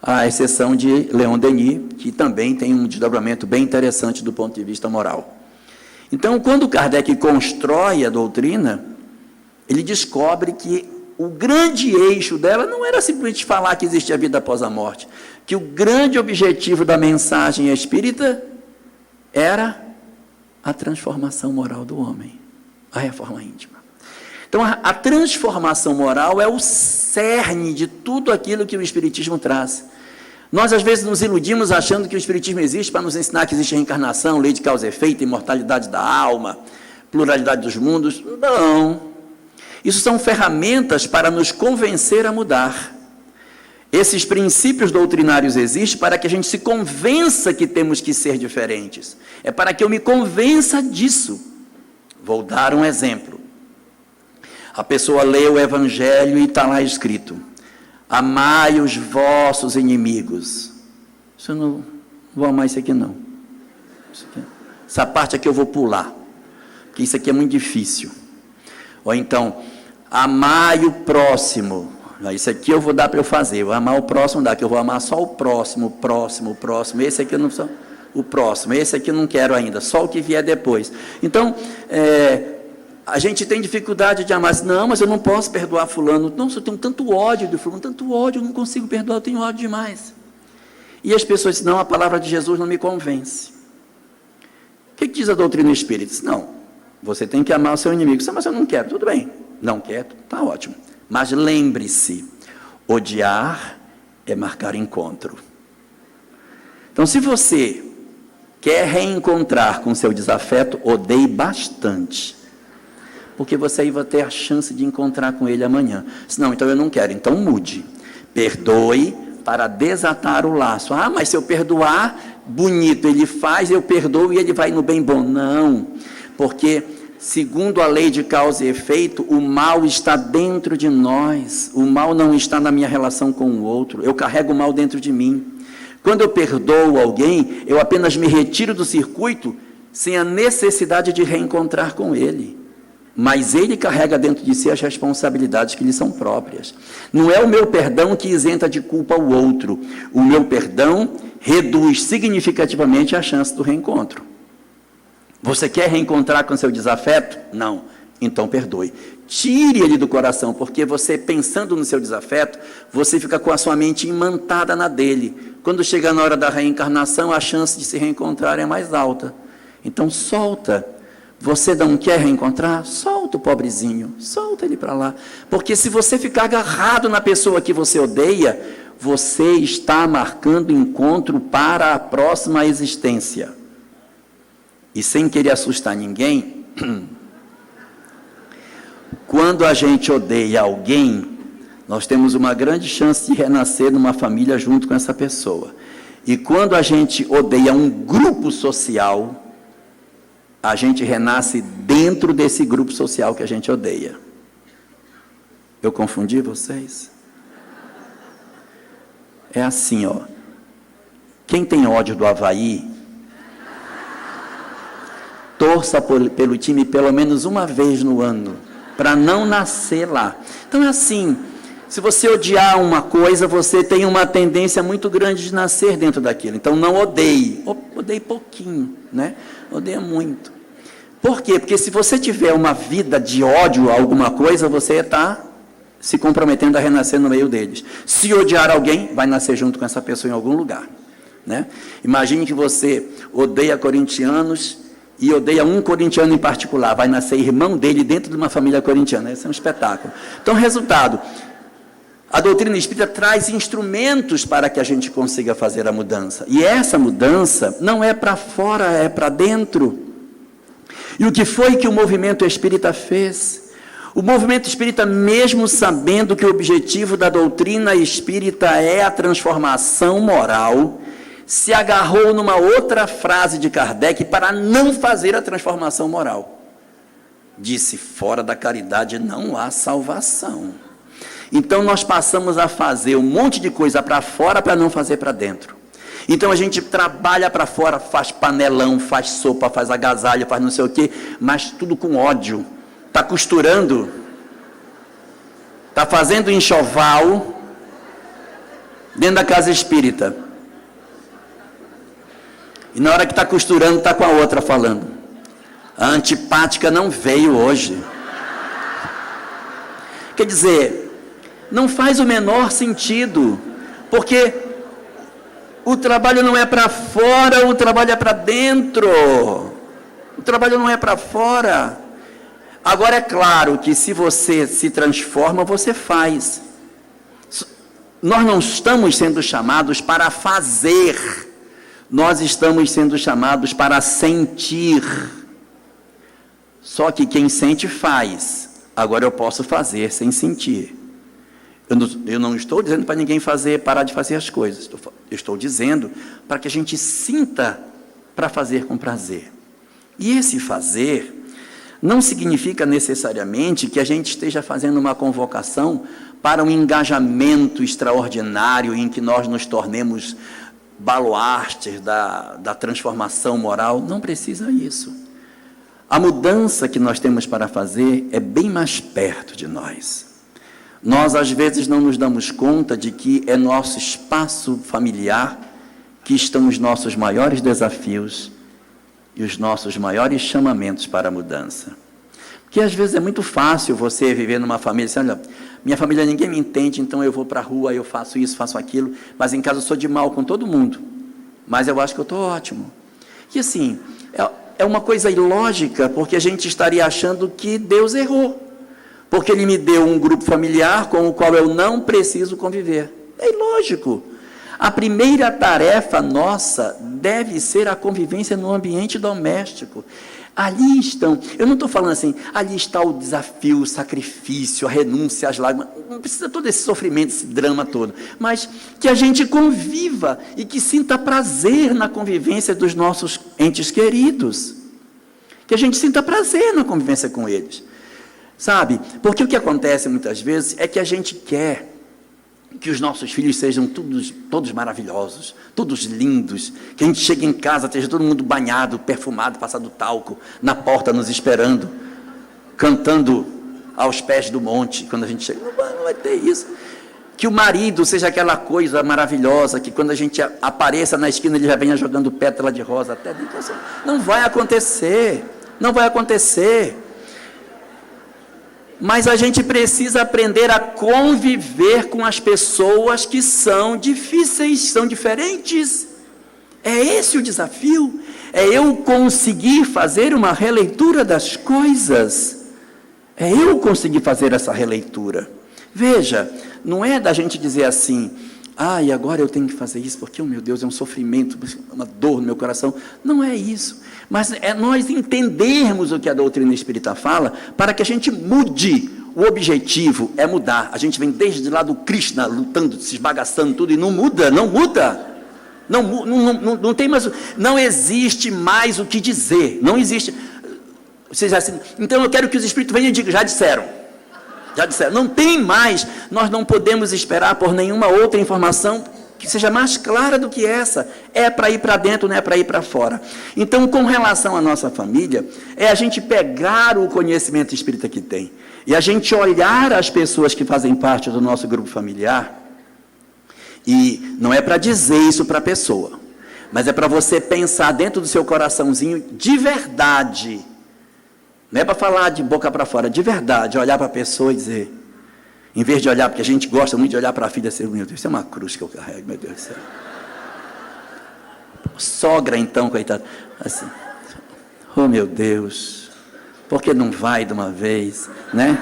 à exceção de Leon Denis, que também tem um desdobramento bem interessante do ponto de vista moral. Então, quando Kardec constrói a doutrina, ele descobre que o grande eixo dela não era simplesmente falar que existia vida após a morte, que o grande objetivo da mensagem espírita era a transformação moral do homem, a reforma íntima. Então, a transformação moral é o cerne de tudo aquilo que o Espiritismo traz. Nós, às vezes, nos iludimos achando que o Espiritismo existe para nos ensinar que existe reencarnação, lei de causa e efeito, imortalidade da alma, pluralidade dos mundos. Não. Isso são ferramentas para nos convencer a mudar. Esses princípios doutrinários existem para que a gente se convença que temos que ser diferentes. É para que eu me convença disso. Vou dar um exemplo. A pessoa lê o Evangelho e está lá escrito: amai os vossos inimigos. Isso eu não vou amar isso aqui não. Essa parte aqui eu vou pular, porque isso aqui é muito difícil. Ou então, amai o próximo. Isso aqui eu vou dar para eu fazer. Eu vou amar o próximo, dá, que eu vou amar só o próximo. Esse aqui eu não sou. O próximo, esse aqui eu não quero ainda, só o que vier depois. Então, a gente tem dificuldade de amar. Não, mas eu não posso perdoar fulano. Não, eu tenho tanto ódio de fulano, tanto ódio, eu não consigo perdoar, eu tenho ódio demais. E as pessoas dizem, não, a palavra de Jesus não me convence. O que diz a doutrina espírita? Não, você tem que amar o seu inimigo. Mas eu não quero, tudo bem. Não quer, está ótimo. Mas lembre-se, odiar é marcar encontro. Então, se você quer reencontrar com seu desafeto, odeie bastante. Porque você aí vai ter a chance de encontrar com ele amanhã. Não, então eu não quero, então mude. Perdoe para desatar o laço. Mas se eu perdoar, bonito, ele faz, eu perdoo e ele vai no bem bom. Não, porque segundo a lei de causa e efeito, o mal está dentro de nós. O mal não está na minha relação com o outro. Eu carrego o mal dentro de mim. Quando eu perdoo alguém, eu apenas me retiro do circuito sem a necessidade de reencontrar com ele. Mas ele carrega dentro de si as responsabilidades que lhe são próprias. Não é o meu perdão que isenta de culpa o outro. O meu perdão reduz significativamente a chance do reencontro. Você quer reencontrar com seu desafeto? Não. Então perdoe. Tire ele do coração, porque você, pensando no seu desafeto, você fica com a sua mente imantada na dele. Quando chega na hora da reencarnação, a chance de se reencontrar é mais alta. Então solta. Você não quer reencontrar? Solta. solta o pobrezinho, solta ele para lá. Porque se você ficar agarrado na pessoa que você odeia, você está marcando encontro para a próxima existência. E sem querer assustar ninguém, quando a gente odeia alguém, nós temos uma grande chance de renascer numa família junto com essa pessoa. E quando a gente odeia um grupo social, a gente renasce dentro desse grupo social que a gente odeia. Eu confundi vocês? É assim, ó. Quem tem ódio do Avaí, torça pelo time pelo menos uma vez no ano, para não nascer lá. Então é assim, se você odiar uma coisa, você tem uma tendência muito grande de nascer dentro daquilo. Então não odeie, odeie pouquinho, né? Odeia muito. Por quê? Porque se você tiver uma vida de ódio a alguma coisa, você está se comprometendo a renascer no meio deles. Se odiar alguém, vai nascer junto com essa pessoa em algum lugar, né? Imagine que você odeia corintianos e odeia um corintiano em particular, vai nascer irmão dele dentro de uma família corintiana. Esse é um espetáculo. Então, resultado, a doutrina espírita traz instrumentos para que a gente consiga fazer a mudança. E essa mudança não é para fora, é para dentro. E o que foi que o movimento espírita fez? O movimento espírita, mesmo sabendo que o objetivo da doutrina espírita é a transformação moral, se agarrou numa outra frase de Kardec para não fazer a transformação moral. Disse: fora da caridade não há salvação. Então nós passamos a fazer um monte de coisa para fora para não fazer para dentro. Então a gente trabalha para fora, faz panelão, faz sopa, faz agasalho, faz não sei o quê, mas tudo com ódio. Está costurando, está fazendo enxoval dentro da casa espírita. E na hora que está costurando, está com a outra falando. A antipática não veio hoje. Quer dizer, não faz o menor sentido, porque o trabalho não é para fora, o trabalho é para dentro. O trabalho não é para fora. Agora, é claro que se você se transforma, você faz. Nós não estamos sendo chamados para fazer, nós estamos sendo chamados para sentir. Só que quem sente faz. Agora eu posso fazer sem sentir. Eu não estou dizendo para ninguém parar de fazer as coisas. Eu estou dizendo para que a gente sinta para fazer com prazer. E esse fazer não significa necessariamente que a gente esteja fazendo uma convocação para um engajamento extraordinário em que nós nos tornemos baluartes da transformação moral. Não precisa isso. A mudança que nós temos para fazer é bem mais perto de nós. Nós, às vezes, não nos damos conta de que é nosso espaço familiar que estão os nossos maiores desafios e os nossos maiores chamamentos para a mudança. Porque, às vezes, é muito fácil você viver numa família, assim, olha, minha família ninguém me entende, então eu vou para a rua, eu faço isso, faço aquilo, mas em casa eu sou de mal com todo mundo, mas eu acho que eu estou ótimo. E assim, é uma coisa ilógica, porque a gente estaria achando que Deus errou, porque Ele me deu um grupo familiar com o qual eu não preciso conviver. É ilógico. A primeira tarefa nossa deve ser a convivência no ambiente doméstico. Ali estão, eu não estou falando assim, ali está o desafio, o sacrifício, a renúncia, as lágrimas, não precisa todo esse sofrimento, esse drama todo, mas que a gente conviva e que sinta prazer na convivência dos nossos entes queridos, que a gente sinta prazer na convivência com eles, sabe? Porque o que acontece muitas vezes é que a gente quer que os nossos filhos sejam todos maravilhosos, todos lindos, que a gente chegue em casa, esteja todo mundo banhado, perfumado, passado talco, na porta nos esperando, cantando aos pés do monte, quando a gente chega, não vai ter isso. Que o marido seja aquela coisa maravilhosa, que quando a gente apareça na esquina, ele já venha jogando pétala de rosa até dentro. Não vai acontecer, não vai acontecer. Mas a gente precisa aprender a conviver com as pessoas que são difíceis, são diferentes. É esse o desafio. É eu conseguir fazer uma releitura das coisas. É eu conseguir fazer essa releitura. Veja, não é da gente dizer assim, e agora eu tenho que fazer isso, porque, meu Deus, é um sofrimento, uma dor no meu coração. Não é isso. Mas é nós entendermos o que a doutrina espírita fala, para que a gente mude. O objetivo é mudar. A gente vem desde lá do Krishna, lutando, se esbagaçando tudo, e não muda, não muda. Não tem mais, não existe mais o que dizer. Não existe. Vocês assim, então eu quero que os espíritos venham e digam, já disseram. Não tem mais, nós não podemos esperar por nenhuma outra informação que seja mais clara do que essa. É para ir para dentro, não é para ir para fora. Então, com relação à nossa família, é a gente pegar o conhecimento espírita que tem, e a gente olhar as pessoas que fazem parte do nosso grupo familiar, e não é para dizer isso para a pessoa, mas é para você pensar dentro do seu coraçãozinho de verdade. Não é para falar de boca para fora, de verdade, olhar para a pessoa e dizer, em vez de olhar, porque a gente gosta muito de olhar para a filha e dizer, meu Deus, isso é uma cruz que eu carrego, meu Deus do céu. Sogra então, coitada, assim, oh meu Deus, por que não vai de uma vez, né?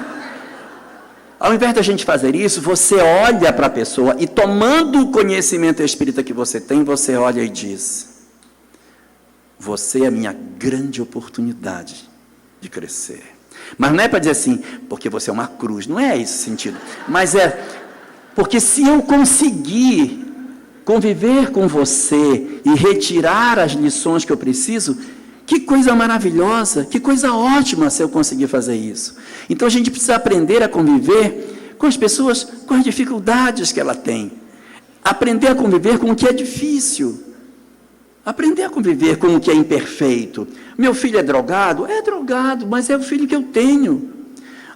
Ao invés da gente fazer isso, você olha para a pessoa e, tomando o conhecimento espírita que você tem, você olha e diz, você é a minha grande oportunidade de crescer. Mas não é para dizer assim, porque você é uma cruz, não é esse sentido, mas é, porque se eu conseguir conviver com você e retirar as lições que eu preciso, que coisa maravilhosa, que coisa ótima se eu conseguir fazer isso. Então a gente precisa aprender a conviver com as pessoas, com as dificuldades que ela tem, aprender a conviver com o que é difícil, aprender a conviver com o que é imperfeito. Meu filho é drogado, mas é o filho que eu tenho.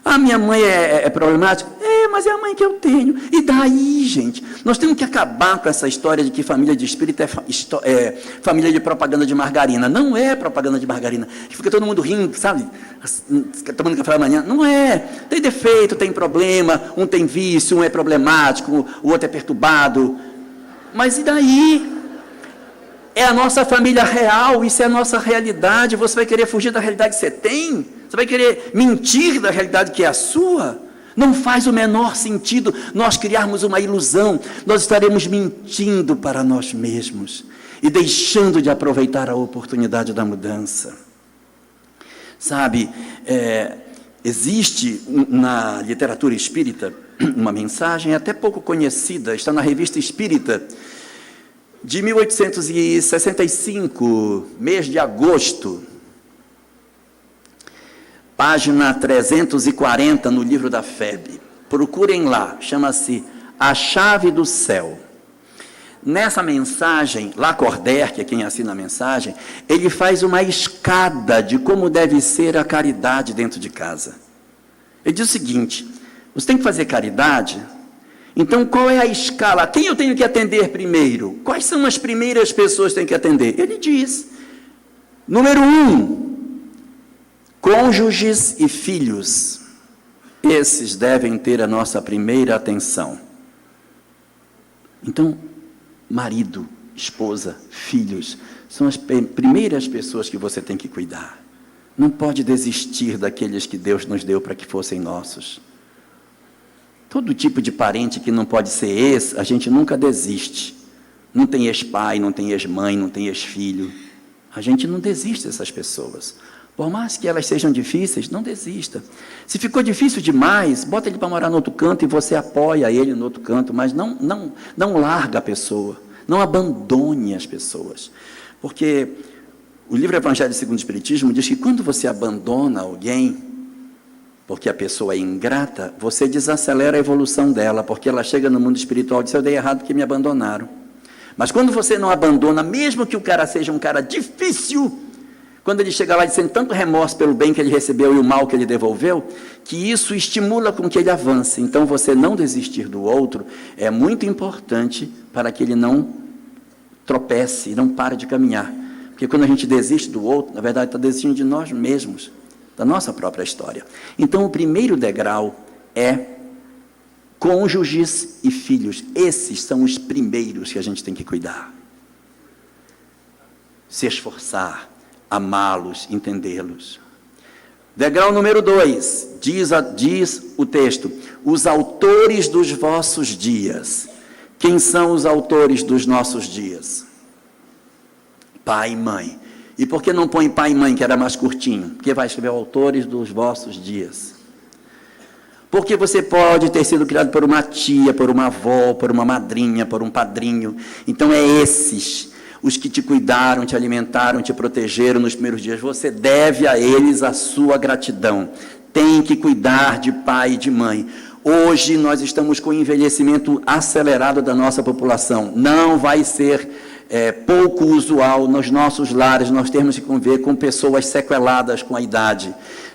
A minha mãe é problemática, mas é a mãe que eu tenho. E daí, gente, nós temos que acabar com essa história de que família de espírita é família de propaganda de margarina. Não é propaganda de margarina, que fica todo mundo rindo, sabe, tomando café da manhã. Não é, tem defeito, tem problema, um tem vício, um é problemático, o outro é perturbado, mas e daí? É a nossa família real, isso é a nossa realidade. Você vai querer fugir da realidade que você tem? Você vai querer mentir da realidade que é a sua? Não faz o menor sentido nós criarmos uma ilusão. Nós estaremos mentindo para nós mesmos e deixando de aproveitar a oportunidade da mudança. Sabe, existe na literatura espírita uma mensagem até pouco conhecida, está na Revista Espírita, de 1865, mês de agosto, página 340 no livro da FEB. Procurem lá, chama-se A Chave do Céu. Nessa mensagem, Lacordaire, que é quem assina a mensagem, ele faz uma escada de como deve ser a caridade dentro de casa. Ele diz o seguinte, você tem que fazer caridade. Então, qual é a escala? Quem eu tenho que atender primeiro? Quais são as primeiras pessoas que tenho que atender? Ele diz, número 1, cônjuges e filhos. Esses devem ter a nossa primeira atenção. Então, marido, esposa, filhos, são as primeiras pessoas que você tem que cuidar. Não pode desistir daqueles que Deus nos deu para que fossem nossos. Todo tipo de parente que não pode ser a gente nunca desiste. Não tem ex-pai, não tem ex-mãe, não tem ex-filho. A gente não desiste dessas pessoas. Por mais que elas sejam difíceis, não desista. Se ficou difícil demais, bota ele para morar no outro canto e você apoia ele no outro canto, mas não larga a pessoa, não abandone as pessoas. Porque o livro Evangelho segundo o Espiritismo diz que quando você abandona alguém, porque a pessoa é ingrata, você desacelera a evolução dela, porque ela chega no mundo espiritual e diz, eu dei errado porque me abandonaram. Mas quando você não abandona, mesmo que o cara seja um cara difícil, quando ele chega lá e sente tanto remorso pelo bem que ele recebeu e o mal que ele devolveu, que isso estimula com que ele avance. Então, você não desistir do outro é muito importante para que ele não tropece e não pare de caminhar. Porque quando a gente desiste do outro, na verdade está desistindo de nós mesmos, da nossa própria história. Então, o primeiro degrau é cônjuges e filhos. Esses são os primeiros que a gente tem que cuidar. Se esforçar, amá-los, entendê-los. Degrau número 2, diz o texto, os autores dos vossos dias. Quem são os autores dos nossos dias? Pai e mãe. E por que não põe pai e mãe, que era mais curtinho? Porque vai escrever autores dos vossos dias. Porque você pode ter sido criado por uma tia, por uma avó, por uma madrinha, por um padrinho. Então é esses, os que te cuidaram, te alimentaram, te protegeram nos primeiros dias. Você deve a eles a sua gratidão. Tem que cuidar de pai e de mãe. Hoje nós estamos com o envelhecimento acelerado da nossa população. Não vai ser pouco usual nos nossos lares nós termos que conviver com pessoas sequeladas com a idade.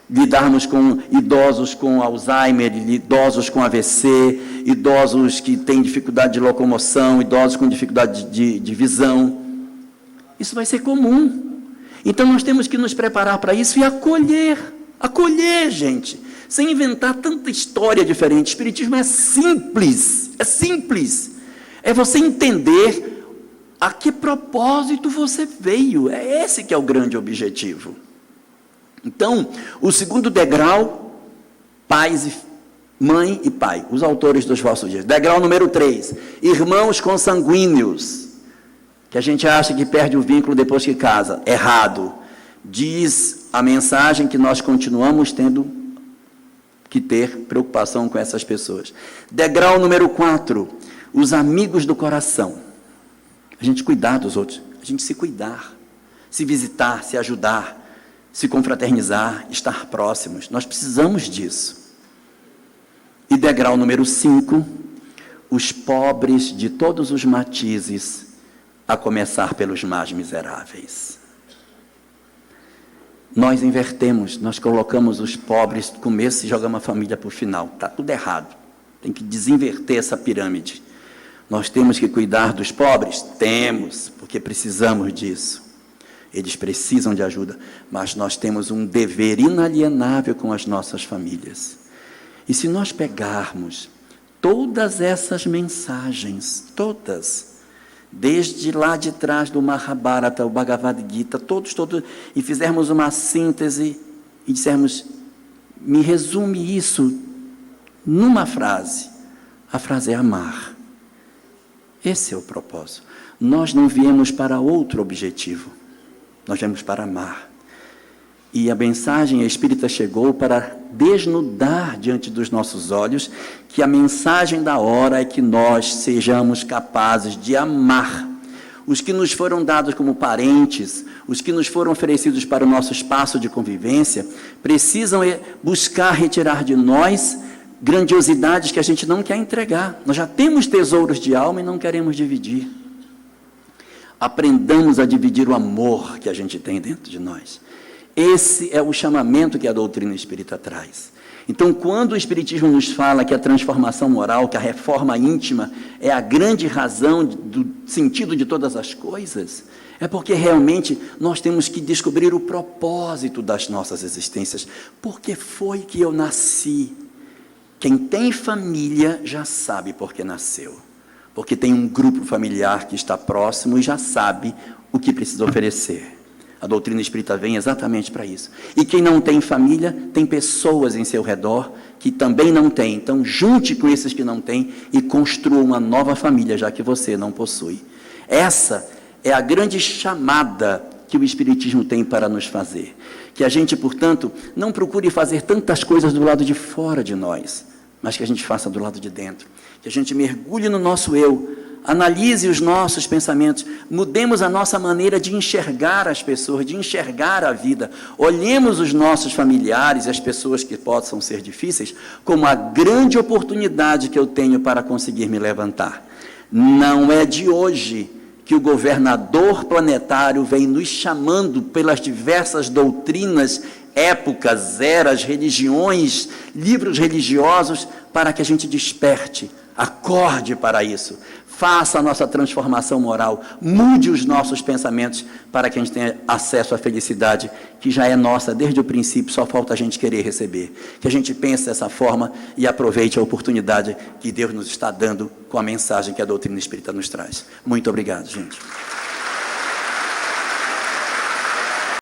Lidarmos com idosos com Alzheimer, idosos com AVC, idosos que têm dificuldade de locomoção, idosos com dificuldade de visão. Isso vai ser comum. Então nós temos que nos preparar para isso e acolher, gente, sem inventar tanta história diferente. O Espiritismo é simples, é você entender a que propósito você veio, é esse que é o grande objetivo. Então, o segundo degrau, mãe e pai, os autores dos vossos dias. Degrau número 3, irmãos consanguíneos, que a gente acha que perde o vínculo depois que casa. Errado. Diz a mensagem que nós continuamos tendo que ter preocupação com essas pessoas. Degrau número 4, os amigos do coração. A gente cuidar dos outros, a gente se cuidar, se visitar, se ajudar, se confraternizar, estar próximos. Nós precisamos disso. E degrau número 5, os pobres de todos os matizes, a começar pelos mais miseráveis. Nós invertemos, nós colocamos os pobres no começo e jogamos a família para o final. Está tudo errado. Tem que desinverter essa pirâmide. Nós temos que cuidar dos pobres? Temos, porque precisamos disso. Eles precisam de ajuda, mas nós temos um dever inalienável com as nossas famílias. E se nós pegarmos todas essas mensagens, todas, desde lá de trás do Mahabharata, o Bhagavad Gita, todos, e fizermos uma síntese e dissermos, me resume isso numa frase. A frase é amar. Esse é o propósito. Nós não viemos para outro objetivo. Nós viemos para amar. E a mensagem espírita chegou para desnudar diante dos nossos olhos que a mensagem da hora é que nós sejamos capazes de amar os que nos foram dados como parentes, os que nos foram oferecidos para o nosso espaço de convivência, precisam buscar retirar de nós grandiosidades que a gente não quer entregar. Nós já temos tesouros de alma e não queremos dividir. Aprendamos a dividir o amor que a gente tem dentro de nós. Esse é o chamamento que a doutrina espírita traz. Então, quando o Espiritismo nos fala que a transformação moral, que a reforma íntima é a grande razão do sentido de todas as coisas, é porque realmente nós temos que descobrir o propósito das nossas existências. Por que foi que eu nasci? Quem tem família já sabe por que nasceu. Porque tem um grupo familiar que está próximo e já sabe o que precisa oferecer. A doutrina espírita vem exatamente para isso. E quem não tem família, tem pessoas em seu redor que também não têm. Então, junte com esses que não têm e construa uma nova família, já que você não possui. Essa é a grande chamada que o Espiritismo tem para nos fazer. Que a gente, portanto, não procure fazer tantas coisas do lado de fora de nós, mas que a gente faça do lado de dentro. Que a gente mergulhe no nosso eu, analise os nossos pensamentos, mudemos a nossa maneira de enxergar as pessoas, de enxergar a vida. Olhemos os nossos familiares e as pessoas que possam ser difíceis como a grande oportunidade que eu tenho para conseguir me levantar. Não é de hoje que o governador planetário vem nos chamando pelas diversas doutrinas, épocas, eras, religiões, livros religiosos, para que a gente desperte, acorde para isso, faça a nossa transformação moral, mude os nossos pensamentos para que a gente tenha acesso à felicidade que já é nossa desde o princípio, só falta a gente querer receber. Que a gente pense dessa forma e aproveite a oportunidade que Deus nos está dando com a mensagem que a doutrina espírita nos traz. Muito obrigado, gente.